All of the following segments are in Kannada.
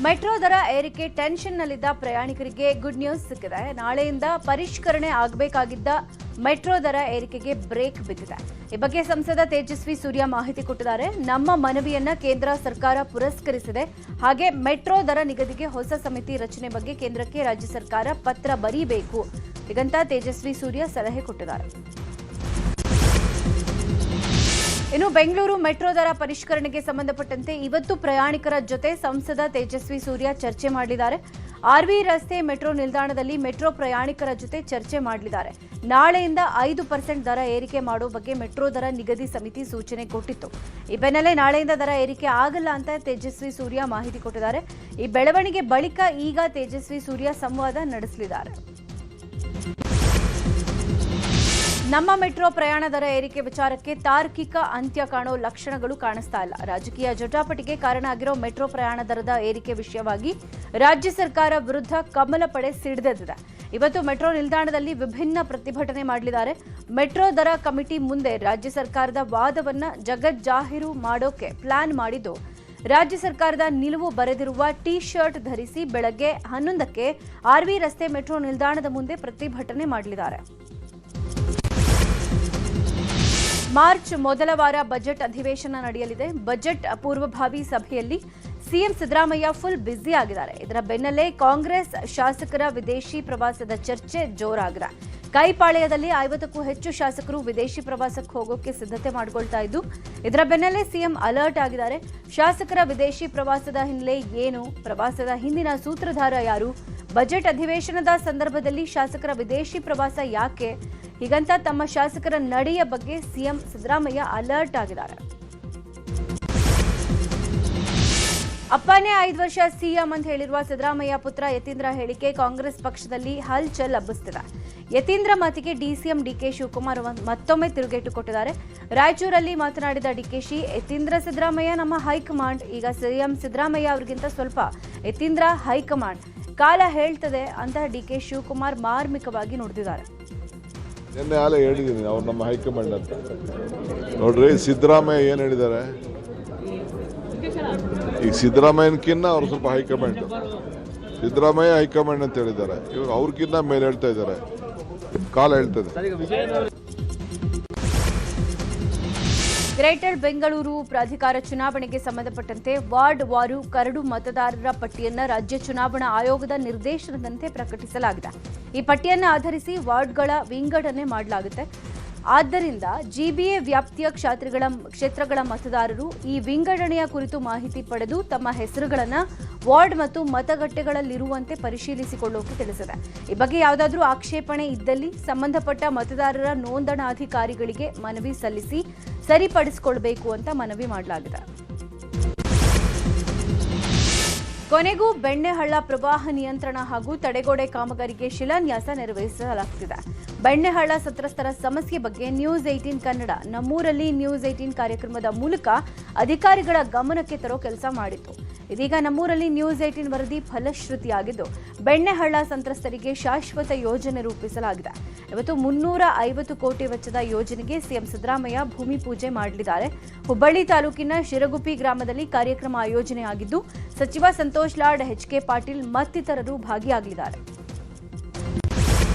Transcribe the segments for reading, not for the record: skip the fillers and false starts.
ಮೆಟ್ರೋ ದರ ಏರಿಕೆ ಟೆನ್ಷನ್ನಲ್ಲಿದ್ದ ಪ್ರಯಾಣಿಕರಿಗೆ ಗುಡ್ ನ್ಯೂಸ್ ಸಿಕ್ಕಿದೆ. ನಾಳೆಯಿಂದ ಪರಿಷ್ಕರಣೆ ಆಗಬೇಕಾಗಿದ್ದ ಮೆಟ್ರೋ ದರ ಏರಿಕೆಗೆ ಬ್ರೇಕ್ ಬಿದ್ದಿದೆ. ಈ ಬಗ್ಗೆ ಸಂಸದ ತೇಜಸ್ವಿ ಸೂರ್ಯ ಮಾಹಿತಿ ಕೊಟ್ಟಿದ್ದಾರೆ. ನಮ್ಮ ಮನವಿಯನ್ನ ಕೇಂದ್ರ ಸರ್ಕಾರ ಪುರಸ್ಕರಿಸಿದೆ. ಹಾಗೆ ಮೆಟ್ರೋ ದರ ನಿಗದಿಗೆ ಹೊಸ ಸಮಿತಿ ರಚನೆ ಬಗ್ಗೆ ಕೇಂದ್ರಕ್ಕೆ ರಾಜ್ಯ ಸರ್ಕಾರ ಪತ್ರ ಬರೀಬೇಕು ಹೀಗಂತ ತೇಜಸ್ವಿ ಸೂರ್ಯ ಸಲಹೆ ಕೊಟ್ಟಿದ್ದಾರೆ. ಇನ್ನು ಬೆಂಗಳೂರು ಮೆಟ್ರೋ ದರ ಪರಿಷ್ಕರಣೆಗೆ ಸಂಬಂಧಪಟ್ಟಂತೆ ಇವತ್ತು ಪ್ರಯಾಣಿಕರ ಜೊತೆ ಸಂಸದ ತೇಜಸ್ವಿ ಸೂರ್ಯ ಚರ್ಚೆ ಮಾಡಲಿದ್ದಾರೆ. ಆರ್ವಿ ರಸ್ತೆ ಮೆಟ್ರೋ ನಿಲ್ದಾಣದಲ್ಲಿ ಮೆಟ್ರೋ ಪ್ರಯಾಣಿಕರ ಜೊತೆ ಚರ್ಚೆ ಮಾಡಲಿದ್ದಾರೆ. ನಾಳೆಯಿಂದ 5% ದರ ಏರಿಕೆ ಮಾಡುವ ಬಗ್ಗೆ ಮೆಟ್ರೋ ದರ ನಿಗದಿ ಸಮಿತಿ ಸೂಚನೆ ಕೊಟ್ಟಿತ್ತು. ಈ ಬೆನ್ನಲ್ಲೇ ನಾಳೆಯಿಂದ ದರ ಏರಿಕೆ ಆಗಲ್ಲ ಅಂತ ತೇಜಸ್ವಿ ಸೂರ್ಯ ಮಾಹಿತಿ ಕೊಟ್ಟಿದ್ದಾರೆ. ಈ ಬೆಳವಣಿಗೆ ಬಳಿಕ ಈಗ ತೇಜಸ್ವಿ ಸೂರ್ಯ ಸಂವಾದ ನಡೆಸಲಿದ್ದಾರೆ. ನಮ್ಮ ಮೆಟ್ರೋ ಪ್ರಯಾಣ ದರ ಏರಿಕೆ ವಿಚಾರಕ್ಕೆ ತಾರ್ಕಿಕ ಅಂತ್ಯ ಕಾಣೋ ಲಕ್ಷಣಗಳು ಕಾಣಿಸ್ತಾ ಇಲ್ಲ. ರಾಜಕೀಯ ಜಟಾಪಟಿಗೆ ಕಾರಣ ಆಗಿರೋ ಮೆಟ್ರೋ ಪ್ರಯಾಣ ದರದ ಏರಿಕೆ ವಿಷಯವಾಗಿ ರಾಜ್ಯ ಸರ್ಕಾರ ವಿರುದ್ಧ ಕಮಲ ಪಡೆ ಸಿಡಿದೆದ್ದಿದೆ. ಇವತ್ತು ಮೆಟ್ರೋ ನಿಲ್ದಾಣದಲ್ಲಿ ವಿಭಿನ್ನ ಪ್ರತಿಭಟನೆ ಮಾಡಲಿದ್ದಾರೆ. ಮೆಟ್ರೋ ದರ ಕಮಿಟಿ ಮುಂದೆ ರಾಜ್ಯ ಸರ್ಕಾರದ ವಾದವನ್ನ ಜಗಜ್ಜಾಹೀರು ಮಾಡೋಕೆ ಪ್ಲಾನ್ ಮಾಡಿದ್ದು, ರಾಜ್ಯ ಸರ್ಕಾರದ ನಿಲುವು ಬರೆದಿರುವ ಟಿ ಶರ್ಟ್ ಧರಿಸಿ ಬೆಳಗ್ಗೆ 11ಕ್ಕೆ ಆರ್ವಿ ರಸ್ತೆ ಮೆಟ್ರೋ ನಿಲ್ದಾಣದ ಮುಂದೆ ಪ್ರತಿಭಟನೆ ಮಾಡಲಿದ್ದಾರೆ. ಮಾರ್ಚ್ ಮೊದಲ ವಾರ ಬಜೆಟ್ ಅಧಿವೇಶನ ನಡೆಯಲಿದೆ. ಬಜೆಟ್ ಪೂರ್ವಭಾವಿ ಸಭೆಯಲ್ಲಿ ಸಿಎಂ ಸಿದ್ದರಾಮಯ್ಯ ಫುಲ್ ಬ್ಯುಸಿ ಆಗಿದ್ದಾರೆ. ಇದರ ಬೆನ್ನಲ್ಲೇ ಕಾಂಗ್ರೆಸ್ ಶಾಸಕರ ವಿದೇಶಿ ಪ್ರವಾಸದ ಚರ್ಚೆ ಜೋರಾಗಿದೆ. ಕೈಪಾಳ್ಯದಲ್ಲಿ 50ಕ್ಕೂ ಹೆಚ್ಚು ಶಾಸಕರು ವಿದೇಶಿ ಪ್ರವಾಸಕ್ಕೆ ಹೋಗೋಕೆ ಸಿದ್ಧತೆ ಮಾಡಿಕೊಳ್ತಾ ಇದ್ದು, ಇದರ ಬೆನ್ನಲ್ಲೇ ಸಿಎಂ ಅಲರ್ಟ್ ಆಗಿದ್ದಾರೆ. ಶಾಸಕರ ವಿದೇಶಿ ಪ್ರವಾಸದ ಹಿನ್ನೆಲೆ ಏನು, ಪ್ರವಾಸದ ಹಿಂದಿನ ಸೂತ್ರಧಾರ ಯಾರು, ಬಜೆಟ್ ಅಧಿವೇಶನದ ಸಂದರ್ಭದಲ್ಲಿ ಶಾಸಕರ ವಿದೇಶಿ ಪ್ರವಾಸ ಯಾಕೆ, ಹೀಗಂತ ತಮ್ಮ ಶಾಸಕರ ನಡೆಯ ಬಗ್ಗೆ ಸಿಎಂ ಸಿದ್ದರಾಮಯ್ಯ ಅಲರ್ಟ್ ಆಗಿದ್ದಾರೆ. ಅಪ್ಪನೇ 5 ವರ್ಷ ಸಿಎಂ ಅಂತ ಹೇಳಿರುವ ಸಿದ್ದರಾಮಯ್ಯ ಪುತ್ರ ಯತೀಂದ್ರ ಹೇಳಿಕೆ ಕಾಂಗ್ರೆಸ್ ಪಕ್ಷದಲ್ಲಿ ಹಲ್ಚಲ್ ಹಬ್ಬಿಸುತ್ತಿದೆ. ಯತೀಂದ್ರ ಮಾತಿಗೆ ಡಿಸಿಎಂ ಡಿಕೆ ಶಿವಕುಮಾರ್ ಮತ್ತೊಮ್ಮೆ ತಿರುಗೇಟು ಕೊಟ್ಟಿದ್ದಾರೆ. ರಾಯಚೂರಲ್ಲಿ ಮಾತನಾಡಿದ ಡಿಕೆಶಿ, ಯತೀಂದ್ರ ಸಿದ್ದರಾಮಯ್ಯ ನಮ್ಮ ಹೈಕಮಾಂಡ್, ಈಗ ಸಿಎಂ ಸಿದ್ದರಾಮಯ್ಯ ಅವರಿಗಿಂತ ಸ್ವಲ್ಪ ಯತೀಂದ್ರ ಹೈಕಮಾಂಡ್, ಕಾಲ ಹೇಳ್ತದೆ ಅಂತ ಡಿಕೆ ಶಿವಕುಮಾರ್ ಮಾರ್ಮಿಕವಾಗಿ ನುಡಿದಿದ್ದಾರೆ. ನಿನ್ನೆ ಹೇಳಿದ್ದೀನಿ ಅವ್ರು ನಮ್ಮ ಹೈಕಮಾಂಡ್ ಅಂತ. ನೋಡ್ರಿ, ಸಿದ್ದರಾಮಯ್ಯ ಏನು ಹೇಳಿದ್ದಾರೆ, ಈಗ ಸಿದ್ದರಾಮಯ್ಯನಕ್ಕಿನ್ನ ಅವ್ರು ಸ್ವಲ್ಪ ಹೈಕಮಾಂಡ್, ಸಿದ್ದರಾಮಯ್ಯ ಹೈಕಮಾಂಡ್ ಅಂತ ಹೇಳಿದ್ದಾರೆ. ಇವರು ಅವ್ರಿಗಿನ್ನ ಮೇಲೆ ಹೇಳ್ತಾ ಇದ್ದಾರೆ, ಕಾಲ ಹೇಳ್ತದೆ. ಗ್ರೇಟರ್ ಬೆಂಗಳೂರು ಪ್ರಾಧಿಕಾರ ಚುನಾವಣೆಗೆ ಸಂಬಂಧಪಟ್ಟಂತೆ ವಾರ್ಡ್ ವಾರು ಕರಡು ಮತದಾರರ ಪಟ್ಟಿಯನ್ನು ರಾಜ್ಯ ಚುನಾವಣಾ ಆಯೋಗದ ನಿರ್ದೇಶನದಂತೆ ಪ್ರಕಟಿಸಲಾಗಿದೆ. ಈ ಪಟ್ಟಿಯನ್ನು ಆಧರಿಸಿ ವಾರ್ಡ್ಗಳ ವಿಂಗಡಣೆ ಮಾಡಲಾಗುತ್ತೆ. ಆದ್ದರಿಂದ ಜಿಬಿಎ ವ್ಯಾಪ್ತಿಯ ಕ್ಷೇತ್ರಗಳ ಮತದಾರರು ಈ ವಿಂಗಡಣೆಯ ಕುರಿತು ಮಾಹಿತಿ ಪಡೆದು ತಮ್ಮ ಹೆಸರುಗಳನ್ನು ವಾರ್ಡ್ ಮತ್ತು ಮತಗಟ್ಟೆಗಳಲ್ಲಿರುವಂತೆ ಪರಿಶೀಲಿಸಿಕೊಳ್ಳೋಕೆ ತಿಳಿಸಿದೆ. ಈ ಬಗ್ಗೆ ಯಾವುದಾದ್ರೂ ಆಕ್ಷೇಪಣೆ ಇದ್ದಲ್ಲಿ ಸಂಬಂಧಪಟ್ಟ ಮತದಾರರ ನೋಂದಣಾಧಿಕಾರಿಗಳಿಗೆ ಮನವಿ ಸಲ್ಲಿಸಿ ಸರಿಪಡಿಸಿಕೊಳ್ಳಬೇಕು ಅಂತ ಮನವಿ ಮಾಡಲಾಗಿದೆ. ಕೊನೆಗೂ ಬೆಣ್ಣೆಹಳ್ಳ ಪ್ರವಾಹ ನಿಯಂತ್ರಣ ಹಾಗೂ ತಡೆಗೋಡೆ ಕಾಮಗಾರಿಗೆ ಶಿಲಾನ್ಯಾಸ ನೆರವೇರಿಸಲಾಗುತ್ತಿದೆ. ಬೆಣ್ಣೆಹಳ್ಳ ಸಂತ್ರಸ್ತರ ಸಮಸ್ಯೆ ಬಗ್ಗೆ ನ್ಯೂಸ್ 18 ಕನ್ನಡ ನಮ್ಮೂರಲ್ಲಿ ನ್ಯೂಸ್ 18 ಕಾರ್ಯಕ್ರಮದ ಮೂಲಕ ಅಧಿಕಾರಿಗಳ ಗಮನಕ್ಕೆ ತರೋ ಕೆಲಸ ಮಾಡಿತ್ತು. ಇದೀಗ ನಮ್ಮೂರಲ್ಲಿ ನ್ಯೂಸ್ 18 ವರದಿ ಫಲಶ್ರುತಿಯಾಗಿದ್ದು, ಬೆಣ್ಣೆಹಳ್ಳ ಸಂತ್ರಸ್ತರಿಗೆ ಶಾಶ್ವತ ಯೋಜನೆ ರೂಪಿಸಲಾಗಿದೆ. ಇವತ್ತು 350 ಕೋಟಿ ವೆಚ್ಚದ ಯೋಜನೆಗೆ ಸಿಎಂ ಸಿದ್ದರಾಮಯ್ಯ ಭೂಮಿ ಪೂಜೆ ಮಾಡಲಿದ್ದಾರೆ. ಹುಬ್ಬಳ್ಳಿ ತಾಲೂಕಿನ ಶಿರಗುಪ್ಪಿ ಗ್ರಾಮದಲ್ಲಿ ಕಾರ್ಯಕ್ರಮ ಆಯೋಜನೆಯಾಗಿದ್ದು, ಸಚಿವ ಸಂತೋಷ್ ಲಾಡ್, ಎಚ್ಕೆ ಪಾಟೀಲ್ ಮತ್ತಿತರರು ಭಾಗಿಯಾಗಲಿದ್ದಾರೆ.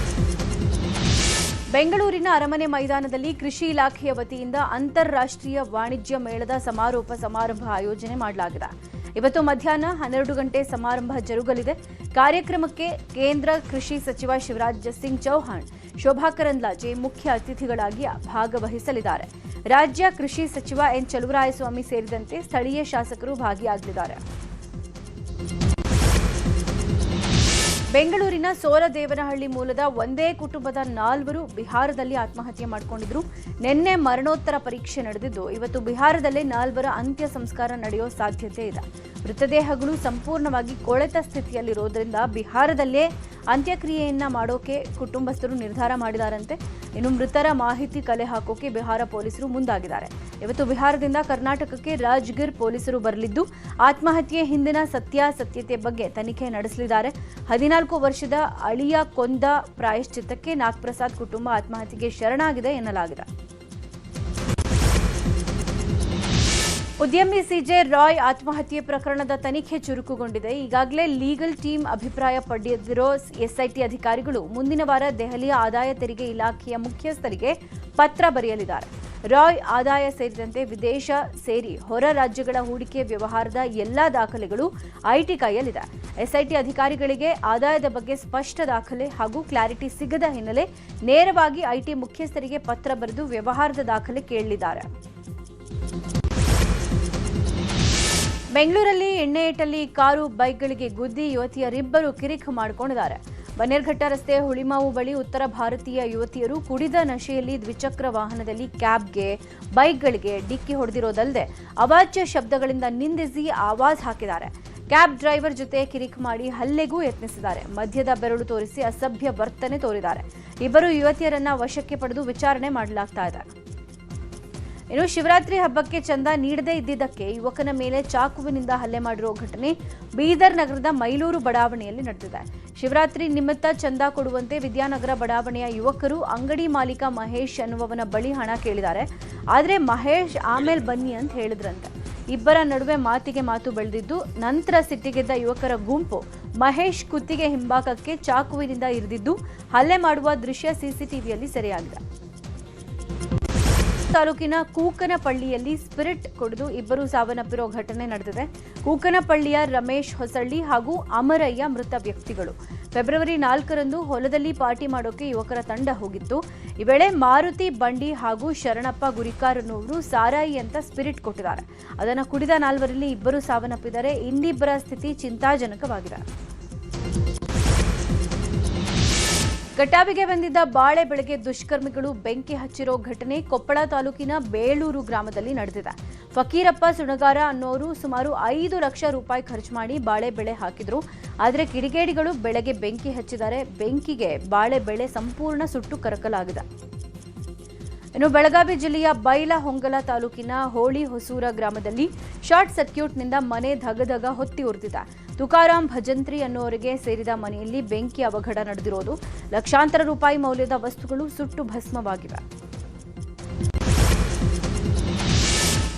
ಬೆಂಗಳೂರಿನ ಅರಮನೆ ಮೈದಾನದಲ್ಲಿ ಕೃಷಿ ಇಲಾಖೆಯ ವತಿಯಿಂದ ಅಂತಾರಾಷ್ಟ್ರೀಯ ವಾಣಿಜ್ಯ ಮೇಳದ ಸಮಾರೋಪ ಸಮಾರಂಭ ಆಯೋಜನೆ ಮಾಡಲಾಗಿದೆ. ಇವತ್ತು ಮಧ್ಯಾಹ್ನ 12 ಗಂಟೆ ಸಮಾರಂಭ ಜರುಗಲಿದೆ. ಕಾರ್ಯಕ್ರಮಕ್ಕೆ ಕೇಂದ್ರ ಕೃಷಿ ಸಚಿವ ಶಿವರಾಜ್ ಸಿಂಗ್ ಚೌಹಾಣ್, ಶೋಭಾ ಕರಂದ್ಲಾಜೆ ಮುಖ್ಯ ಅತಿಥಿಗಳಾಗಿ ಭಾಗವಹಿಸಲಿದ್ದಾರೆ. ರಾಜ್ಯ ಕೃಷಿ ಸಚಿವ ಎನ್ ಚಲುವರಾಯಸ್ವಾಮಿ ಸೇರಿದಂತೆ ಸ್ಥಳೀಯ ಶಾಸಕರು ಭಾಗಿಯಾಗಲಿದ್ದಾರೆ. ಬೆಂಗಳೂರಿನ ಸೋಲದೇವನಹಳ್ಳಿ ಮೂಲದ ಒಂದೇ ಕುಟುಂಬದ 4 ಬಿಹಾರದಲ್ಲಿ ಆತ್ಮಹತ್ಯೆ ಮಾಡಿಕೊಂಡಿದ್ರು. ನಿನ್ನೆ ಮರಣೋತ್ತರ ಪರೀಕ್ಷೆ ನಡೆದಿದ್ದು, ಇವತ್ತು ಬಿಹಾರದಲ್ಲೇ 4 ಅಂತ್ಯ ಸಂಸ್ಕಾರ ನಡೆಯೋ ಸಾಧ್ಯತೆ ಇದೆ. ಮೃತದೇಹಗಳು ಸಂಪೂರ್ಣವಾಗಿ ಕೊಳೆತ ಸ್ಥಿತಿಯಲ್ಲಿರೋದ್ರಿಂದ ಬಿಹಾರದಲ್ಲೇ ಅಂತ್ಯಕ್ರಿಯೆಯನ್ನ ಮಾಡೋಕೆ ಕುಟುಂಬಸ್ಥರು ನಿರ್ಧಾರ ಮಾಡಿದಾರಂತೆ. ಇನ್ನು ಮೃತರ ಮಾಹಿತಿ ಕಲೆ ಹಾಕೋಕೆ ಬಿಹಾರ ಪೊಲೀಸರು ಮುಂದಾಗಿದ್ದಾರೆ. ಇವತ್ತು ಬಿಹಾರದಿಂದ ಕರ್ನಾಟಕಕ್ಕೆ ರಾಜ್ಗಿರ್ ಪೊಲೀಸರು ಬರಲಿದ್ದು, ಆತ್ಮಹತ್ಯೆ ಹಿಂದಿನ ಸತ್ಯಾಸತ್ಯತೆ ಬಗ್ಗೆ ತನಿಖೆ ನಡೆಸಲಿದ್ದಾರೆ. 14 ವರ್ಷದ ಅಳಿಯ ಕೊಂದ ಪ್ರಾಯಶ್ಚಿತ್ತಕ್ಕೆ ನಾಗಪ್ರಸಾದ್ ಕುಟುಂಬ ಆತ್ಮಹತ್ಯೆಗೆ ಶರಣಾಗಿದೆ ಎನ್ನಲಾಗಿದೆ. ಉದ್ಯಮಿ ಸಿಜೆ ರಾಯ್ ಆತ್ಮಹತ್ಯೆ ಪ್ರಕರಣದ ತನಿಖೆ ಚುರುಕುಗೊಂಡಿದೆ. ಈಗಾಗಲೇ ಲೀಗಲ್ ಟೀಮ್ ಅಭಿಪ್ರಾಯ ಪಡೆದಿರೋ ಎಸ್ಐಟಿ ಅಧಿಕಾರಿಗಳು ಮುಂದಿನ ವಾರ ದೆಹಲಿಯ ಆದಾಯ ತೆರಿಗೆ ಇಲಾಖೆಯ ಮುಖ್ಯಸ್ಥರಿಗೆ ಪತ್ರ ಬರೆಯಲಿದ್ದಾರೆ. ರಾಯ್ ಆದಾಯ ಸೇರಿದಂತೆ ವಿದೇಶ ಸೇರಿ ಹೊರ ರಾಜ್ಯಗಳ ಹೂಡಿಕೆ ವ್ಯವಹಾರದ ಎಲ್ಲಾ ದಾಖಲೆಗಳು ಐಟಿ ಕೈಯಲ್ಲಿದೆ. ಎಸ್ಐಟಿ ಅಧಿಕಾರಿಗಳಿಗೆ ಆದಾಯದ ಬಗ್ಗೆ ಸ್ಪಷ್ಟ ದಾಖಲೆ ಹಾಗೂ ಕ್ಲಾರಿಟಿ ಸಿಗದ ಹಿನ್ನೆಲೆ ನೇರವಾಗಿ ಐಟಿ ಮುಖ್ಯಸ್ಥರಿಗೆ ಪತ್ರ ಬರೆದು ವ್ಯವಹಾರದ ದಾಖಲೆ ಕೇಳಲಿದ್ದಾರೆ. ಬೆಂಗಳೂರಲ್ಲಿ ಎಣ್ಣೆ ಇಟ್ಟಲ್ಲಿ ಕಾರು ಬೈಕ್ಗಳಿಗೆ ಗುದ್ದಿ ಯುವತಿಯರಿಬ್ಬರು ಕಿರಿಕ್ ಮಾಡಿಕೊಂಡಿದ್ದಾರೆ. ಬನ್ನೇರ್ಘಟ್ಟ ರಸ್ತೆ ಹುಳಿಮಾವು ಬಳಿ ಉತ್ತರ ಭಾರತೀಯ ಯುವತಿಯರು ಕುಡಿದ ನಶೆಯಲ್ಲಿ ದ್ವಿಚಕ್ರ ವಾಹನದಲ್ಲಿ ಕ್ಯಾಬ್ಗೆ ಬೈಕ್ಗಳಿಗೆ ಡಿಕ್ಕಿ ಹೊಡೆದಿರೋದಲ್ಲದೆ ಅವಾಚ್ಯ ಶಬ್ದಗಳಿಂದ ನಿಂದಿಸಿ ಆವಾಜ್ ಹಾಕಿದ್ದಾರೆ. ಕ್ಯಾಬ್ ಡ್ರೈವರ್ ಜೊತೆ ಕಿರಿಕ್ ಮಾಡಿ ಹಲ್ಲೆಗೂ ಯತ್ನಿಸಿದ್ದಾರೆ. ಮಧ್ಯದ ಬೆರಳು ತೋರಿಸಿ ಅಸಭ್ಯ ವರ್ತನೆ ತೋರಿದ್ದಾರೆ. ಇಬ್ಬರು ಯುವತಿಯರನ್ನ ವಶಕ್ಕೆ ಪಡೆದು ವಿಚಾರಣೆ ಮಾಡಲಾಗ್ತಾ ಇದೆ. ಇನ್ನು ಶಿವರಾತ್ರಿ ಹಬ್ಬಕ್ಕೆ ಚಂದ ನೀಡದೇ ಇದ್ದಿದ್ದಕ್ಕೆ ಯುವಕನ ಮೇಲೆ ಚಾಕುವಿನಿಂದ ಹಲ್ಲೆ ಮಾಡಿರುವ ಘಟನೆ ಬೀದರ್ ನಗರದ ಮೈಲೂರು ಬಡಾವಣೆಯಲ್ಲಿ ನಡೆದಿದೆ. ಶಿವರಾತ್ರಿ ನಿಮಿತ್ತ ಚಂದ ಕೊಡುವಂತೆ ವಿದ್ಯಾನಗರ ಬಡಾವಣೆಯ ಯುವಕರು ಅಂಗಡಿ ಮಾಲೀಕ ಮಹೇಶ್ ಅನ್ನುವವನ ಬಳಿ ಹಣ ಕೇಳಿದ್ದಾರೆ. ಆದರೆ ಮಹೇಶ್ ಆಮೇಲೆ ಬನ್ನಿ ಅಂತ ಹೇಳಿದ್ರಂತೆ. ಇಬ್ಬರ ನಡುವೆ ಮಾತಿಗೆ ಮಾತು ಬೆಳೆದಿದ್ದು ನಂತರ ಸಿಟ್ಟಿಗೆದ್ದ ಯುವಕರ ಗುಂಪು ಮಹೇಶ್ ಕುತ್ತಿಗೆ ಹಿಂಭಾಗಕ್ಕೆ ಚಾಕುವಿನಿಂದ ಇರಿದಿದ್ದು ಹಲ್ಲೆ ಮಾಡುವ ದೃಶ್ಯ ಸಿಸಿಟಿವಿಯಲ್ಲಿ ಸೆರೆಯಾಗಿದೆ. ತಾಲೂಕಿನ ಕೂಕನಪಳ್ಳಿಯಲ್ಲಿ ಸ್ಪಿರಿಟ್ ಕುಡಿದು ಇಬ್ಬರು ಸಾವನ್ನಪ್ಪಿರೋ ಘಟನೆ ನಡೆದಿದೆ. ಕೂಕನಪಳ್ಳಿಯ ರಮೇಶ್ ಹೊಸಳ್ಳಿ ಹಾಗೂ ಅಮರಯ್ಯ ಮೃತ ವ್ಯಕ್ತಿಗಳು. ಫೆಬ್ರವರಿ 4ರಂದು ಹೊಲದಲ್ಲಿ ಪಾರ್ಟಿ ಮಾಡೋಕೆ ಯುವಕರ ತಂಡ ಹೋಗಿತ್ತು. ಈ ವೇಳೆ ಮಾರುತಿ ಬಂಡಿ ಹಾಗೂ ಶರಣಪ್ಪ ಗುರಿಕಾರ್ ಅನ್ನೋರು ಸಾರಾಯಿ ಅಂತ ಸ್ಪಿರಿಟ್ ಕೊಟ್ಟಿದ್ದಾರೆ. ಅದನ್ನು ಕುಡಿದ 4ರಲ್ಲಿ ಇಬ್ಬರು ಸಾವನ್ನಪ್ಪಿದ್ದಾರೆ. ಇನ್ನಿಬ್ಬರ ಸ್ಥಿತಿ ಚಿಂತಾಜನಕವಾಗಿದೆ. ಘಟಾವಿಗೆ ಬಂದಿದ್ದ ಬಾಳೆ ಬೆಳೆಗೆ ದುಷ್ಕರ್ಮಿಗಳು ಬೆಂಕಿ ಹಚ್ಚಿರೋ ಘಟನೆ ಕೊಪ್ಪಳ ತಾಲೂಕಿನ ಬೇಳೂರು ಗ್ರಾಮದಲ್ಲಿ ನಡೆದಿದೆ. ಫಕೀರಪ್ಪ ಸುಣಗಾರ ಅನ್ನೋರು ಸುಮಾರು 5 ಲಕ್ಷ ರೂಪಾಯಿ ಖರ್ಚು ಮಾಡಿ ಬಾಳೆ ಬೆಳೆ ಹಾಕಿದ್ರು. ಆದರೆ ಕಿಡಿಗೇಡಿಗಳು ಬೆಳೆಗೆ ಬೆಂಕಿ ಹಚ್ಚಿದ್ದಾರೆ. ಬೆಂಕಿಗೆ ಬಾಳೆ ಬೆಳೆ ಸಂಪೂರ್ಣ ಸುಟ್ಟು ಕರಕಲಾಗಿದೆ. ಇನ್ನು ಬೆಳಗಾವಿ ಜಿಲ್ಲೆಯ ಬೈಲಹೊಂಗಲ ತಾಲೂಕಿನ ಹೋಳಿ ಹೊಸೂರ ಗ್ರಾಮದಲ್ಲಿ ಶಾರ್ಟ್ ಸರ್ಕ್ಯೂಟ್ನಿಂದ ಮನೆ ಧಗಧಗ ಹೊತ್ತಿ ಉರಿದಿದೆ. ತುಕಾರಾಂ ಭಜಂತ್ರಿ ಅನ್ನೋರಿಗೆ ಸೇರಿದ ಮನೆಯಲ್ಲಿ ಬೆಂಕಿ ಅವಘಡ ನಡೆದಿರೋದು. ಲಕ್ಷಾಂತರ ರೂಪಾಯಿ ಮೌಲ್ಯದ ವಸ್ತುಗಳು ಸುಟ್ಟು ಭಸ್ಮವಾಗಿವೆ.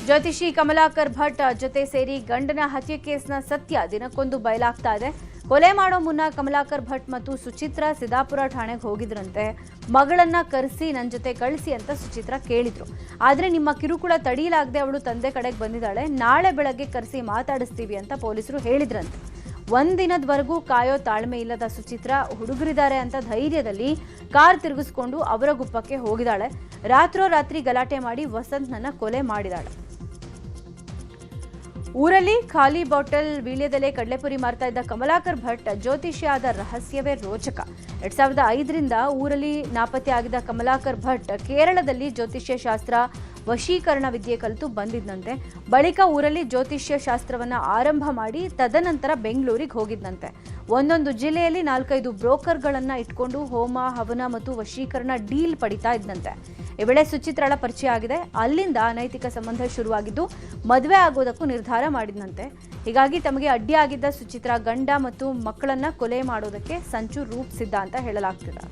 ಜ್ಯೋತಿಷಿ ಕಮಲಾಕರ್ ಭಟ್ ಜೊತೆ ಸೇರಿ ಗಂಡನ ಹತ್ಯೆ ಕೇಸ್ನ ಸತ್ಯ ದಿನಕ್ಕೊಂದು ಬಯಲಾಗ್ತಾ ಇದೆ. ಕೊಲೆ ಮಾಡೋ ಮುನ್ನ ಕಮಲಾಕರ್ ಭಟ್ ಮತ್ತು ಸುಚಿತ್ರಾ ಸಿದ್ದಾಪುರ ಠಾಣೆಗೆ ಹೋಗಿದ್ರಂತೆ. ಮಗಳನ್ನ ಕರೆಸಿ ನನ್ನ ಜೊತೆ ಕಳಿಸಿ ಅಂತ ಸುಚಿತ್ರಾ ಕೇಳಿದ್ರು. ಆದರೆ ನಿಮ್ಮ ಕಿರುಕುಳ ತಡೆಯಲಾಗದೆ ಅವಳು ತಂದೆ ಕಡೆಗೆ ಬಂದಿದ್ದಾಳೆ, ನಾಳೆ ಬೆಳಗ್ಗೆ ಕರೆಸಿ ಮಾತಾಡಿಸ್ತೀವಿ ಅಂತ ಪೊಲೀಸರು ಹೇಳಿದ್ರಂತೆ. ಒಂದಿನದವರೆಗೂ ಕಾಯೋ ತಾಳ್ಮೆ ಇಲ್ಲದ ಸುಚಿತ್ರಾ ಹುಡುಗರಿದ್ದಾರೆ ಅಂತ ಧೈರ್ಯದಲ್ಲಿ ಕಾರ್ ತಿರುಗಿಸ್ಕೊಂಡು ಅವರ ಗುಪ್ಪಕ್ಕೆ ಹೋಗಿದ್ದಾಳೆ. ರಾತ್ರೋರಾತ್ರಿ ಗಲಾಟೆ ಮಾಡಿ ವಸಂತ್ನನ್ನ ಕೊಲೆ ಮಾಡಿದಾಳೆ. ಊರಲ್ಲಿ ಖಾಲಿ ಬಾಟಲ್ ವೀಳ್ಯದೆಲೆ ಕಡಲೆಪುರಿ ಮಾರ್ತಾ ಇದ್ದ ಕಮಲಾಕರ್ ಭಟ್ ಜ್ಯೋತಿಷ್ಯ ಆದ ರಹಸ್ಯವೇ ರೋಚಕ. 2005ರಿಂದ ಊರಲ್ಲಿ ನಾಪತ್ತೆ ಆಗಿದ್ದ ಕಮಲಾಕರ್ ಭಟ್ ಕೇರಳದಲ್ಲಿ ಜ್ಯೋತಿಷ್ಯ ಶಾಸ್ತ್ರ ವಶೀಕರಣ ವಿದ್ಯೆ ಕಲಿತು ಬಂದಿದ್ದಂತೆ. ಬಳಿಕ ಊರಲ್ಲಿ ಜ್ಯೋತಿಷ್ಯ ಶಾಸ್ತ್ರವನ್ನ ಆರಂಭ ಮಾಡಿ ತದನಂತರ ಬೆಂಗಳೂರಿಗೆ ಹೋಗಿದ್ದಂತೆ. ಒಂದೊಂದು ಜಿಲ್ಲೆಯಲ್ಲಿ 4-5 ಬ್ರೋಕರ್ಗಳನ್ನ ಇಟ್ಕೊಂಡು ಹೋಮ ಹವನ ಮತ್ತು ವಶೀಕರಣ ಡೀಲ್ ಪಡಿತಾ ಇದ್ದಂತೆ. ಈ ವೇಳೆ ಸುಚಿತ್ರಾಳ ಪರಿಚಯ ಆಗಿದೆ. ಅಲ್ಲಿಂದ ಅನೈತಿಕ ಸಂಬಂಧ ಶುರುವಾಗಿದ್ದು ಮದುವೆ ಆಗೋದಕ್ಕೂ ನಿರ್ಧಾರ ಮಾಡಿದಂತೆ. ಹೀಗಾಗಿ ತಮಗೆ ಅಡ್ಡಿಯಾಗಿದ್ದ ಸುಚಿತ್ರಾ ಗಂಡ ಮತ್ತು ಮಕ್ಕಳನ್ನ ಕೊಲೆ ಮಾಡೋದಕ್ಕೆ ಸಂಚು ರೂಪಿಸಿದ್ದ ಅಂತ ಹೇಳಲಾಗ್ತಿದೆ.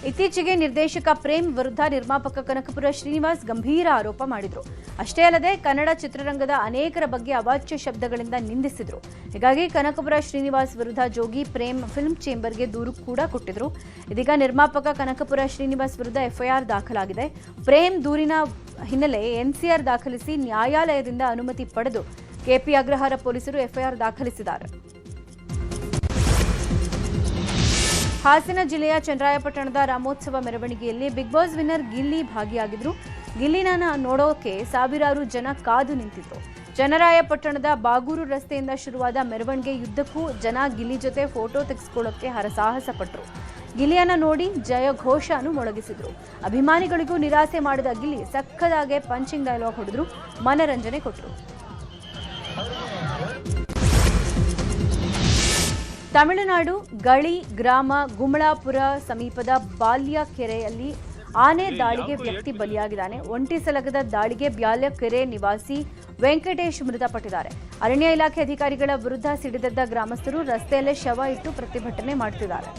ಇತ್ತೀಚೆಗೆ ನಿರ್ದೇಶಕ ಪ್ರೇಮ್ ವಿರುದ್ಧ ನಿರ್ಮಾಪಕ ಕನಕಪುರ ಶ್ರೀನಿವಾಸ್ ಗಂಭೀರ ಆರೋಪ ಮಾಡಿದ್ರು. ಅಷ್ಟೇ ಅಲ್ಲದೆ ಕನ್ನಡ ಚಿತ್ರರಂಗದ ಅನೇಕರ ಬಗ್ಗೆ ಅವಾಚ್ಯ ಶಬ್ದಗಳಿಂದ ನಿಂದಿಸಿದ್ರು. ಹೀಗಾಗಿ ಕನಕಪುರ ಶ್ರೀನಿವಾಸ್ ವಿರುದ್ಧ ಜೋಗಿ ಪ್ರೇಮ್ ಫಿಲ್ಮ್ ಚೇಂಬರ್ಗೆ ದೂರು ಕೂಡ ಕೊಟ್ಟಿದ್ರು. ಇದೀಗ ನಿರ್ಮಾಪಕ ಕನಕಪುರ ಶ್ರೀನಿವಾಸ್ ವಿರುದ್ಧ ಎಫ್ಐಆರ್ ದಾಖಲಾಗಿದೆ. ಪ್ರೇಮ್ ದೂರಿನ ಹಿನ್ನೆಲೆ ಎನ್ಸಿಆರ್ ದಾಖಲಿಸಿ ನ್ಯಾಯಾಲಯದಿಂದ ಅನುಮತಿ ಪಡೆದು ಕೆಪಿ ಅಗ್ರಹಾರ ಪೊಲೀಸರು ಎಫ್ಐಆರ್ ದಾಖಲಿಸಿದ್ದಾರೆ. ಹಾಸನ ಜಿಲ್ಲೆಯ ಚನ್ನರಾಯಪಟ್ಟಣದ ರಾಮೋತ್ಸವ ಮೆರವಣಿಗೆಯಲ್ಲಿ ಬಿಗ್ ಬಾಸ್ ವಿನ್ನರ್ ಗಿಲ್ಲಿ ಭಾಗಿಯಾಗಿದ್ರು. ಗಿಲ್ಲಿನ ನೋಡೋಕೆ ಸಾವಿರಾರು ಜನ ಕಾದು ನಿಂತಿತ್ತು. ಚನ್ನರಾಯಪಟ್ಟಣದ ಬಾಗೂರು ರಸ್ತೆಯಿಂದ ಶುರುವಾದ ಮೆರವಣಿಗೆ ಯುದ್ಧಕ್ಕೂ ಜನ ಗಿಲ್ಲಿ ಜೊತೆ ಫೋಟೋ ತೆಗೆಸಿಕೊಳ್ಳೋಕೆ ಹರಸಾಹಸ ಪಟ್ಟರು. ಗಿಲ್ಲಿಯನ್ನ ನೋಡಿ ಜಯ ಘೋಷನು ಮೊಳಗಿಸಿದ್ರು. ಅಭಿಮಾನಿಗಳಿಗೂ ನಿರಾಸೆ ಮಾಡಿದ ಗಿಲ್ಲಿ ಸಕ್ಕದಾಗೆ ಪಂಚಿಂಗ್ ಡೈಲಾಗ್ ಹೊಡೆದ್ರು, ಮನರಂಜನೆ ಕೊಟ್ಟರು. ತಮಿಳುನಾಡು ಗಳಿ ಗ್ರಾಮ ಗುಮಳಾಪುರ ಸಮೀಪದ ಬಾಲ್ಯ ಕೆರೆಯಲ್ಲಿ ಆನೆ ದಾಳಿಗೆ ವ್ಯಕ್ತಿ ಬಲಿಯಾಗಿದ್ದಾನೆ. ಒಂಟಿಸಲಗದ ದಾಳಿಗೆ ಬ್ಯಾಲ್ಯಕೆರೆ ನಿವಾಸಿ ವೆಂಕಟೇಶ್ ಮೃತಪಟ್ಟಿದ್ದಾರೆ. ಅರಣ್ಯ ಇಲಾಖೆ ಅಧಿಕಾರಿಗಳ ವಿರುದ್ಧ ಸಿಡಿದೆದ್ದ ಗ್ರಾಮಸ್ಥರು ರಸ್ತೆಯಲ್ಲೇ ಶವ ಇಟ್ಟು ಪ್ರತಿಭಟನೆ ಮಾಡುತ್ತಿದ್ದಾರೆ.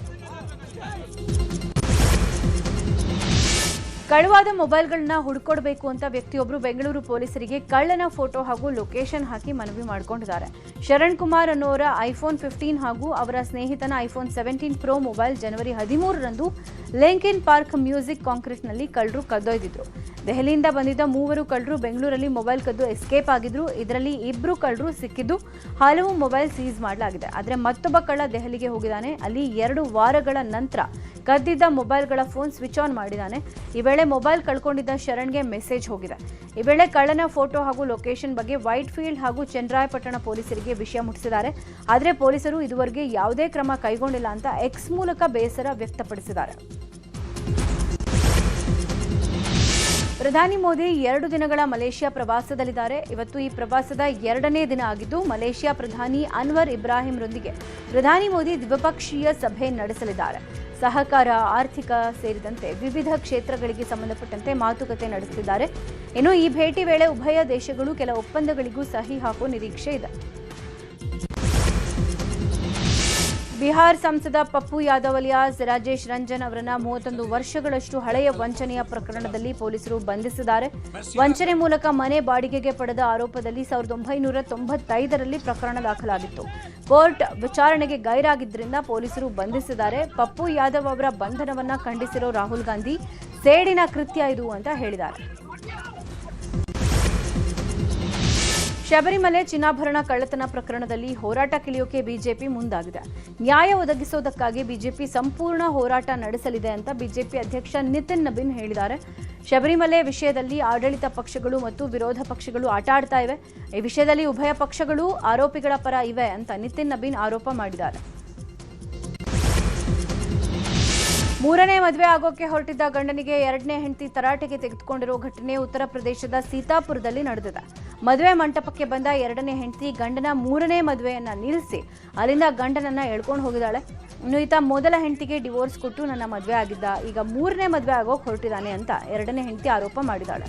ಕಳುವಾದ ಮೊಬೈಲ್ಗಳನ್ನ ಹುಡುಕೊಡ್ಬೇಕು ಅಂತ ವ್ಯಕ್ತಿಯೊಬ್ಬರು ಬೆಂಗಳೂರು ಪೊಲೀಸರಿಗೆ ಕಳ್ಳನ ಫೋಟೋ ಹಾಗೂ ಲೊಕೇಶನ್ ಹಾಕಿ ಮನವಿ ಮಾಡಿಕೊಂಡಿದ್ದಾರೆ. ಶರಣ್ ಕುಮಾರ್ ಅನ್ನೋರ ಐಫೋನ್ 15 ಹಾಗೂ ಅವರ ಸ್ನೇಹಿತನ ಐಫೋನ್ 17 ಪ್ರೋ ಮೊಬೈಲ್ ಜನವರಿ 13ರಂದು ಲಿಂಕಿನ್ ಪಾರ್ಕ್ ಮ್ಯೂಸಿಕ್ ಕಾಂಕ್ರೀಟ್ನಲ್ಲಿ ಕಳ್ಳರು ಕದ್ದೊಯ್ದಿದ್ರು. ದೆಹಲಿಯಿಂದ ಬಂದಿದ್ದ 3 ಕಳ್ಳರು ಬೆಂಗಳೂರಲ್ಲಿ ಮೊಬೈಲ್ ಕದ್ದು ಎಸ್ಕೇಪ್ ಆಗಿದ್ರು. ಇದರಲ್ಲಿ 2 ಕಳ್ಳರು ಸಿಕ್ಕಿದ್ದು, ಹಲವು ಮೊಬೈಲ್ ಸೀಸ್ ಮಾಡಲಾಗಿದೆ. ಆದರೆ ಮತ್ತೊಬ್ಬ ಕಳ್ಳ ದೆಹಲಿಗೆ ಹೋಗಿದ್ದಾನೆ. ಅಲ್ಲಿ 2 ವಾರಗಳ ನಂತರ ಕದ್ದಿದ್ದ ಮೊಬೈಲ್ಗಳ ಫೋನ್ ಸ್ವಿಚ್ ಆನ್ ಮಾಡಿದ್ದಾನೆ. ಈ ವೇಳೆ ಮೊಬೈಲ್ ಕಳ್ಕೊಂಡಿದ್ದ ಶರಣ್ಗೆ ಮೆಸೇಜ್ ಹೋಗಿದೆ. ಈ ವೇಳೆ ಕಳ್ಳನ ಫೋಟೋ ಹಾಗೂ ಲೊಕೇಶನ್ ಬಗ್ಗೆ ವೈಟ್ ಫೀಲ್ಡ್ ಹಾಗೂ ಚನ್ನರಾಯಪಟ್ಟಣ ಪೊಲೀಸರಿಗೆ ವಿಷಯ ಮುಟ್ಟಿಸಿದ್ದಾರೆ. ಆದರೆ ಪೊಲೀಸರು ಇದುವರೆಗೆ ಯಾವುದೇ ಕ್ರಮ ಕೈಗೊಂಡಿಲ್ಲ ಅಂತ ಎಕ್ಸ್ ಮೂಲಕ ಬೇಸರ ವ್ಯಕ್ತಪಡಿಸಿದ್ದಾರೆ. ಪ್ರಧಾನಿ ಮೋದಿ 2 ದಿನಗಳ ಮಲೇಷ್ಯಾ ಪ್ರವಾಸದಲ್ಲಿದ್ದಾರೆ. ಇವತ್ತು ಈ ಪ್ರವಾಸದ 2ನೇ ದಿನ ಆಗಿದ್ದು, ಮಲೇಷ್ಯಾ ಪ್ರಧಾನಿ ಅನ್ವರ್ ಇಬ್ರಾಹಿಂರೊಂದಿಗೆ ಪ್ರಧಾನಿ ಮೋದಿ ದ್ವಿಪಕ್ಷೀಯ ಸಭೆ ನಡೆಸಲಿದ್ದಾರೆ. ಸಹಕಾರ, ಆರ್ಥಿಕ ಸೇರಿದಂತೆ ವಿವಿಧ ಕ್ಷೇತ್ರಗಳಿಗೆ ಸಂಬಂಧಪಟ್ಟಂತೆ ಮಾತುಕತೆ ನಡೆಸಲಿದ್ದಾರೆ. ಇನ್ನು ಈ ಭೇಟಿ ವೇಳೆ ಉಭಯ ದೇಶಗಳು ಕೆಲ ಒಪ್ಪಂದಗಳಿಗೂ ಸಹಿ ಹಾಕುವ ನಿರೀಕ್ಷೆ ಇದೆ. ಬಿಹಾರ ಸಂಸದ ಪಪ್ಪು ಯಾದವ್ ಅಲಿಯಾಸ್ ರಾಜೇಶ್ ರಂಜನ್ ಅವರನ್ನ 31 ವರ್ಷಗಳಷ್ಟು ಹಳೆಯ ವಂಚನೆಯ ಪ್ರಕರಣದಲ್ಲಿ ಪೊಲೀಸರು ಬಂಧಿಸಿದ್ದಾರೆ. ವಂಚನೆ ಮೂಲಕ ಮನೆ ಬಾಡಿಗೆಗೆ ಪಡೆದ ಆರೋಪದಲ್ಲಿ 1995ರಲ್ಲಿ ಪ್ರಕರಣ ದಾಖಲಾಗಿತ್ತು. ಕೋರ್ಟ್ ವಿಚಾರಣೆಗೆ ಗೈರಾಗಿದ್ದರಿಂದ ಪೊಲೀಸರು ಬಂಧಿಸಿದ್ದಾರೆ. ಪಪ್ಪು ಯಾದವ್ ಅವರ ಬಂಧನವನ್ನ ಖಂಡಿಸಿರೋ ರಾಹುಲ್ ಗಾಂಧಿ ಸೇಡಿನ ಕೃತ್ಯ ಇದು ಅಂತ ಹೇಳಿದ್ದಾರೆ. ಶಬರಿಮಲೆ ಚಿನ್ನಾಭರಣ ಕಳ್ಳತನ ಪ್ರಕರಣದಲ್ಲಿ ಹೋರಾಟಕ್ಕಿಳಿಯೋಕೆ ಬಿಜೆಪಿ ಮುಂದಾಗಿದೆ. ನ್ಯಾಯ ಒದಗಿಸೋದಕ್ಕಾಗಿ ಬಿಜೆಪಿ ಸಂಪೂರ್ಣ ಹೋರಾಟ ನಡೆಸಲಿದೆ ಅಂತ ಬಿಜೆಪಿ ಅಧ್ಯಕ್ಷ ನಿತಿನ್ ನಬೀನ್ ಹೇಳಿದ್ದಾರೆ. ಶಬರಿಮಲೆ ವಿಷಯದಲ್ಲಿ ಆಡಳಿತ ಪಕ್ಷಗಳು ಮತ್ತು ವಿರೋಧ ಪಕ್ಷಗಳು ಆಟ ಆಡ್ತಾ ಇವೆ. ಈ ವಿಷಯದಲ್ಲಿ ಉಭಯ ಪಕ್ಷಗಳು ಆರೋಪಿಗಳ ಪರ ಇವೆ ಅಂತ ನಿತಿನ್ ನಬೀನ್ ಆರೋಪ ಮಾಡಿದ್ದಾರೆ. 3ನೇ ಮದುವೆ ಆಗೋಕೆ ಹೊರಟಿದ್ದ ಗಂಡನಿಗೆ 2ನೇ ಹೆಂಡತಿ ತರಾಟೆಗೆ ತೆಗೆದುಕೊಂಡಿರೋ ಘಟನೆ ಉತ್ತರ ಪ್ರದೇಶದ ಸೀತಾಪುರದಲ್ಲಿ ನಡೆದಿದೆ. ಮದುವೆ ಮಂಟಪಕ್ಕೆ ಬಂದ 2ನೇ ಹೆಂಡತಿ ಗಂಡನ 3ನೇ ಮದುವೆಯನ್ನ ನಿಲ್ಲಿಸಿ ಅಲ್ಲಿಂದ ಗಂಡನನ್ನ ಎಳ್ಕೊಂಡು ಹೋಗಿದ್ದಾಳೆ. ಇನ್ನು ಈತ ಮೊದಲ ಹೆಂಡತಿಗೆ ಡಿವೋರ್ಸ್ ಕೊಟ್ಟು ನನ್ನ ಮದುವೆ ಆಗಿದ್ದ, ಈಗ 3ನೇ ಮದುವೆ ಆಗೋಕೆ ಹೊರಟಿದ್ದಾನೆ ಅಂತ 2ನೇ ಹೆಂಡತಿ ಆರೋಪ ಮಾಡಿದ್ದಾಳೆ.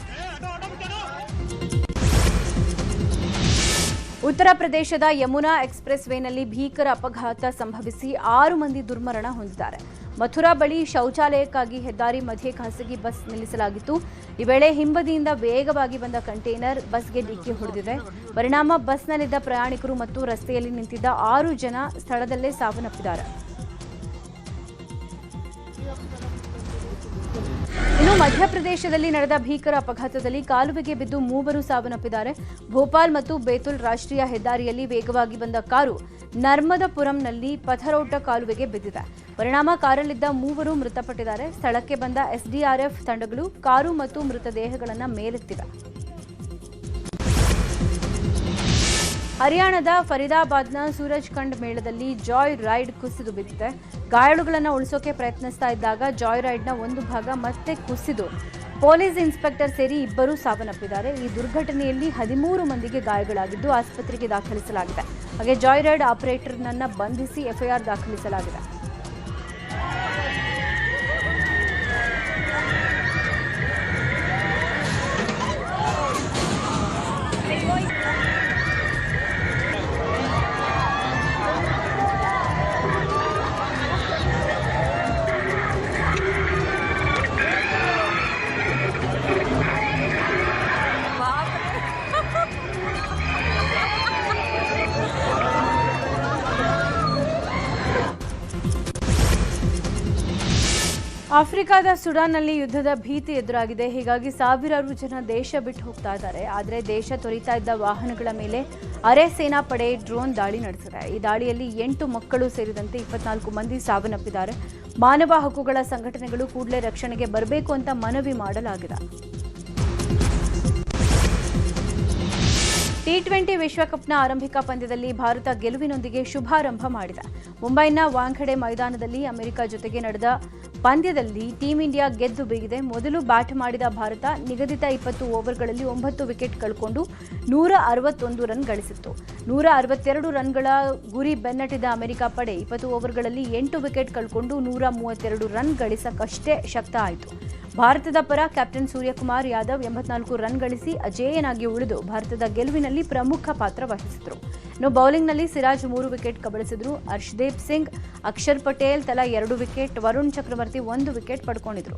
ಉತ್ತರ ಪ್ರದೇಶದ ಯಮುನಾ ಎಕ್ಸ್‌ಪ್ರೆಸ್ ವೇನಲ್ಲಿ ಭೀಕರ ಅಪಘಾತ ಸಂಭವಿಸಿ 6 ಮಂದಿ ದುರ್ಮರಣ ಹೊಂದಿದ್ದಾರೆ. ಮಥುರಾ ಬಳಿ ಶೌಚಾಲಯಕ್ಕಾಗಿ ಹೆದ್ದಾರಿ ಮಧ್ಯೆ ಖಾಸಗಿ ಬಸ್ ನಿಲ್ಲಿಸಲಾಗಿತ್ತು. ಈ ವೇಳೆ ಹಿಂಬದಿಯಿಂದ ವೇಗವಾಗಿ ಬಂದ ಕಂಟೈನರ್ ಬಸ್ಗೆ ಡಿಕ್ಕಿ ಹೊಡೆದಿದೆ. ಪರಿಣಾಮ ಬಸ್ನಲ್ಲಿದ್ದ ಪ್ರಯಾಣಿಕರು ಮತ್ತು ರಸ್ತೆಯಲ್ಲಿ ನಿಂತಿದ್ದ 6 ಜನ ಸ್ಥಳದಲ್ಲೇ ಸಾವನ್ನಪ್ಪಿದ್ದಾರೆ. ಇನ್ನು ಮಧ್ಯಪ್ರದೇಶದಲ್ಲಿ ನಡೆದ ಭೀಕರ ಅಪಘಾತದಲ್ಲಿ ಕಾಲುವೆಗೆ ಬಿದ್ದು 3 ಸಾವನ್ನಪ್ಪಿದ್ದಾರೆ. ಭೋಪಾಲ್ ಮತ್ತು ಬೇತುಲ್ ರಾಷ್ಟ್ರೀಯ ಹೆದ್ದಾರಿಯಲ್ಲಿ ವೇಗವಾಗಿ ಬಂದ ಕಾರು ನರ್ಮದಪುರಂನಲ್ಲಿ ಪಥರೋಟ ಕಾಲುವೆಗೆ ಬಿದ್ದಿದೆ. ಪರಿಣಾಮ ಕಾರಲ್ಲಿದ್ದ 3 ಮೃತಪಟ್ಟಿದ್ದಾರೆ. ಸ್ಥಳಕ್ಕೆ ಬಂದ ಎಸ್ಡಿಆರ್ಎಫ್ ತಂಡಗಳು ಕಾರು ಮತ್ತು ಮೃತದೇಹಗಳನ್ನು ಮೇಲೆತ್ತಿವೆ. ಹರಿಯಾಣದ ಫರೀದಾಬಾದ್ನ ಸೂರಜ್ಕಂಡ್ ಮೇಳದಲ್ಲಿ ಜಾಯ್ ರೈಡ್ ಕುಸಿದು ಬಿದ್ದಿದೆ. ಗಾಯಾಳುಗಳನ್ನು ಉಳಿಸೋಕೆ ಪ್ರಯತ್ನಿಸ್ತಾ ಇದ್ದಾಗ ಜಾಯ್ ರೈಡ್ನ ಒಂದು ಭಾಗ ಮತ್ತೆ ಕುಸಿದು ಪೊಲೀಸ್ ಇನ್ಸ್ಪೆಕ್ಟರ್ ಸೇರಿ 2 ಸಾವನ್ನಪ್ಪಿದ್ದಾರೆ. ಈ ದುರ್ಘಟನೆಯಲ್ಲಿ 13 ಮಂದಿಗೆ ಗಾಯಗಳಾಗಿದ್ದು ಆಸ್ಪತ್ರೆಗೆ ದಾಖಲಿಸಲಾಗಿದೆ. ಹಾಗೆ ಜಾಯ್ ರೈಡ್ ಆಪರೇಟರ್ನನ್ನ ಬಂಧಿಸಿ ಎಫ್ಐಆರ್ ದಾಖಲಿಸಲಾಗಿದೆ. ಆಫ್ರಿಕಾದ ಸುಡಾನ್ನಲ್ಲಿ ಯುದ್ಧದ ಭೀತಿ ಎದುರಾಗಿದೆ. ಹೀಗಾಗಿ ಸಾವಿರಾರು ಜನ ದೇಶ ಬಿಟ್ಟು ಹೋಗ್ತಾ ಇದ್ದಾರೆ. ಆದರೆ ದೇಶ ತೊರೆಯುತ್ತಾ ಇದ್ದ ವಾಹನಗಳ ಮೇಲೆ ಅರೆ ಸೇನಾಪಡೆ ಡ್ರೋನ್ ದಾಳಿ ನಡೆಸಿದೆ. ಈ ದಾಳಿಯಲ್ಲಿ 8 ಮಕ್ಕಳು ಸೇರಿದಂತೆ 24 ಮಂದಿ ಸಾವನ್ನಪ್ಪಿದ್ದಾರೆ. ಮಾನವ ಹಕ್ಕುಗಳ ಸಂಘಟನೆಗಳು ಕೂಡಲೇ ರಕ್ಷಣೆಗೆ ಬರಬೇಕು ಅಂತ ಮನವಿ ಮಾಡಲಾಗಿದೆ. ಟಿ20 ವಿಶ್ವಕಪ್ನ ಆರಂಭಿಕ ಪಂದ್ಯದಲ್ಲಿ ಭಾರತ ಗೆಲುವಿನೊಂದಿಗೆ ಶುಭಾರಂಭ ಮಾಡಿದೆ. ಮುಂಬೈನ ವಾಂಖೆಡೆ ಮೈದಾನದಲ್ಲಿ ಅಮೆರಿಕ ಜೊತೆಗೆ ನಡೆದ ಪಂದ್ಯದಲ್ಲಿ ಟೀಂ ಇಂಡಿಯಾ ಗೆದ್ದು ಬೀಗಿದೆ. ಮೊದಲು ಬ್ಯಾಟ್ ಮಾಡಿದ ಭಾರತ ನಿಗದಿತ 20 ಓವರ್ಗಳಲ್ಲಿ 9 ವಿಕೆಟ್ ಕಳ್ಕೊಂಡು 161 ರನ್ ಗಳಿಸಿತ್ತು. 162 ರನ್ಗಳ ಗುರಿ ಬೆನ್ನಟ್ಟಿದ ಅಮೆರಿಕ ಪಡೆ 20 ಓವರ್ಗಳಲ್ಲಿ 8 ವಿಕೆಟ್ ಕಳ್ಕೊಂಡು 132 ರನ್ ಗಳಿಸಕ್ಕಷ್ಟೇ ಶಕ್ತ ಆಯಿತು. ಭಾರತದ ಪರ ಕ್ಯಾಪ್ಟನ್ ಸೂರ್ಯಕುಮಾರ್ ಯಾದವ್ 84 ರನ್ ಗಳಿಸಿ ಅಜೇಯನಾಗಿ ಉಳಿದು ಭಾರತದ ಗೆಲುವಿನಲ್ಲಿ ಪ್ರಮುಖ ಪಾತ್ರ ವಹಿಸಿದರು. ಇನ್ನು ಬೌಲಿಂಗ್ನಲ್ಲಿ ಸಿರಾಜ್ 3 ವಿಕೆಟ್ ಕಬಳಿಸಿದ್ರು. ಹರ್ಷದೀಪ್ ಸಿಂಗ್, ಅಕ್ಷರ್ ಪಟೇಲ್ ತಲಾ 2 ವಿಕೆಟ್, ವರುಣ್ ಚಕ್ರವರ್ತಿ 1 ವಿಕೆಟ್ ಪಡ್ಕೊಂಡಿದ್ರು.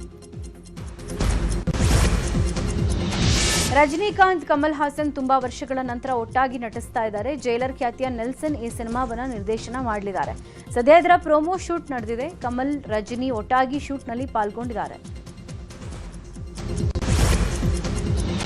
ರಜನಿಕಾಂತ್ ಕಮಲ್ ಹಾಸನ್ ತುಂಬಾ ವರ್ಷಗಳ ನಂತರ ಒಟ್ಟಾಗಿ ನಟಿಸ್ತಾ ಇದ್ದಾರೆ. ಜೈಲರ್ ಖ್ಯಾತಿಯ ನೆಲ್ಸನ್ ಈ ಸಿನಿಮಾವನ್ನ ನಿರ್ದೇಶನ ಮಾಡಲಿದ್ದಾರೆ. ಸದ್ಯ ಇದರ ಪ್ರೊಮೋ ಶೂಟ್ ನಡೆದಿದೆ. ಕಮಲ್ ರಜನಿ ಒಟ್ಟಾಗಿ ಶೂಟ್ನಲ್ಲಿ ಪಾಲ್ಗೊಂಡಿದ್ದಾರೆ.